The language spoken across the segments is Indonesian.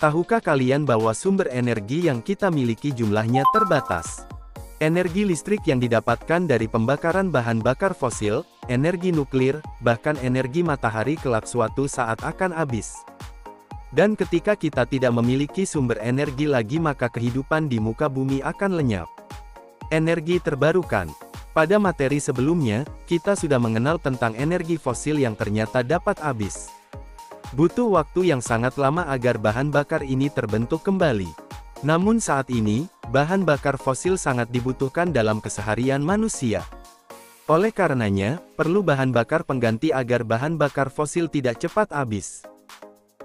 Tahukah kalian bahwa sumber energi yang kita miliki jumlahnya terbatas? Energi listrik yang didapatkan dari pembakaran bahan bakar fosil, energi nuklir, bahkan energi matahari kelak suatu saat akan habis. Dan ketika kita tidak memiliki sumber energi lagi, maka kehidupan di muka bumi akan lenyap. Energi terbarukan. Pada materi sebelumnya, kita sudah mengenal tentang energi fosil yang ternyata dapat habis. Butuh waktu yang sangat lama agar bahan bakar ini terbentuk kembali. Namun saat ini, bahan bakar fosil sangat dibutuhkan dalam keseharian manusia. Oleh karenanya, perlu bahan bakar pengganti agar bahan bakar fosil tidak cepat habis.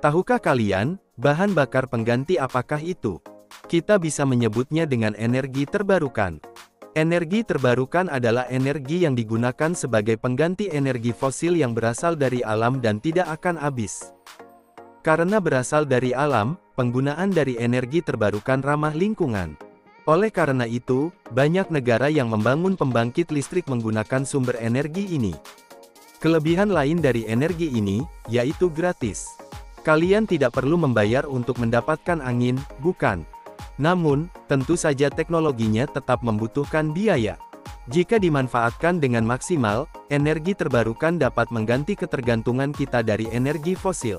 Tahukah kalian, bahan bakar pengganti apakah itu? Kita bisa menyebutnya dengan energi terbarukan. Energi terbarukan adalah energi yang digunakan sebagai pengganti energi fosil yang berasal dari alam dan tidak akan habis. Karena berasal dari alam, penggunaan dari energi terbarukan ramah lingkungan. Oleh karena itu, banyak negara yang membangun pembangkit listrik menggunakan sumber energi ini. Kelebihan lain dari energi ini, yaitu gratis. Kalian tidak perlu membayar untuk mendapatkan angin, bukan? Namun, tentu saja teknologinya tetap membutuhkan biaya. Jika dimanfaatkan dengan maksimal, energi terbarukan dapat mengganti ketergantungan kita dari energi fosil.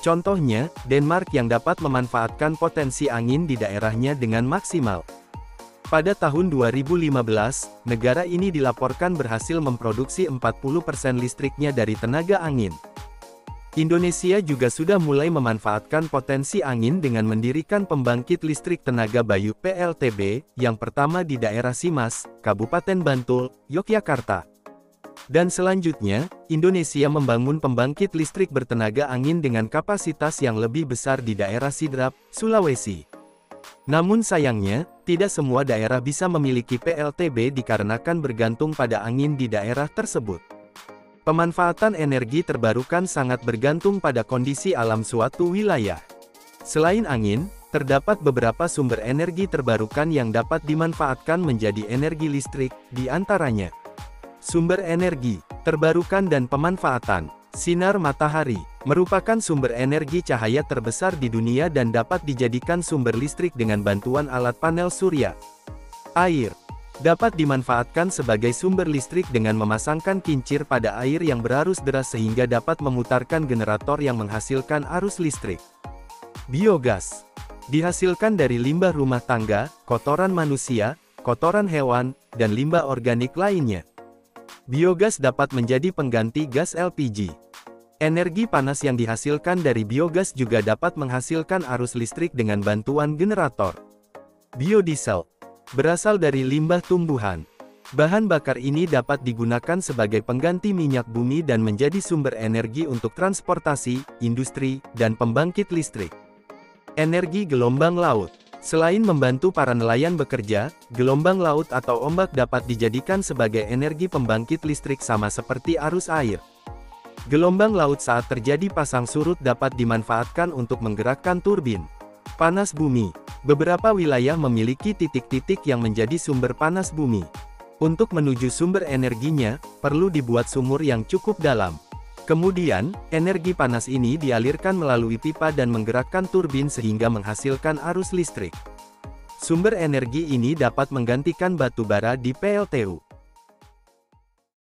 Contohnya, Denmark yang dapat memanfaatkan potensi angin di daerahnya dengan maksimal. Pada tahun 2015, negara ini dilaporkan berhasil memproduksi 40% listriknya dari tenaga angin. Indonesia juga sudah mulai memanfaatkan potensi angin dengan mendirikan pembangkit listrik tenaga Bayu (PLTB) yang pertama di daerah Simas, Kabupaten Bantul, Yogyakarta. Dan selanjutnya, Indonesia membangun pembangkit listrik bertenaga angin dengan kapasitas yang lebih besar di daerah Sidrap, Sulawesi. Namun sayangnya, tidak semua daerah bisa memiliki PLTB dikarenakan bergantung pada angin di daerah tersebut. Pemanfaatan energi terbarukan sangat bergantung pada kondisi alam suatu wilayah. Selain angin, terdapat beberapa sumber energi terbarukan yang dapat dimanfaatkan menjadi energi listrik, di antaranya sumber energi terbarukan dan pemanfaatan. Sinar matahari merupakan sumber energi cahaya terbesar di dunia dan dapat dijadikan sumber listrik dengan bantuan alat panel surya. Air dapat dimanfaatkan sebagai sumber listrik dengan memasangkan kincir pada air yang berarus deras sehingga dapat memutarkan generator yang menghasilkan arus listrik. Biogas dihasilkan dari limbah rumah tangga, kotoran manusia, kotoran hewan, dan limbah organik lainnya. Biogas dapat menjadi pengganti gas LPG. Energi panas yang dihasilkan dari biogas juga dapat menghasilkan arus listrik dengan bantuan generator. Biodiesel berasal dari limbah tumbuhan. Bahan bakar ini dapat digunakan sebagai pengganti minyak bumi dan menjadi sumber energi untuk transportasi, industri, dan pembangkit listrik. Energi gelombang laut. Selain membantu para nelayan bekerja, gelombang laut atau ombak dapat dijadikan sebagai energi pembangkit listrik sama seperti arus air. Gelombang laut saat terjadi pasang surut dapat dimanfaatkan untuk menggerakkan turbin. Panas bumi. Beberapa wilayah memiliki titik-titik yang menjadi sumber panas bumi. Untuk menuju sumber energinya, perlu dibuat sumur yang cukup dalam. Kemudian, energi panas ini dialirkan melalui pipa dan menggerakkan turbin sehingga menghasilkan arus listrik. Sumber energi ini dapat menggantikan batu bara di PLTU.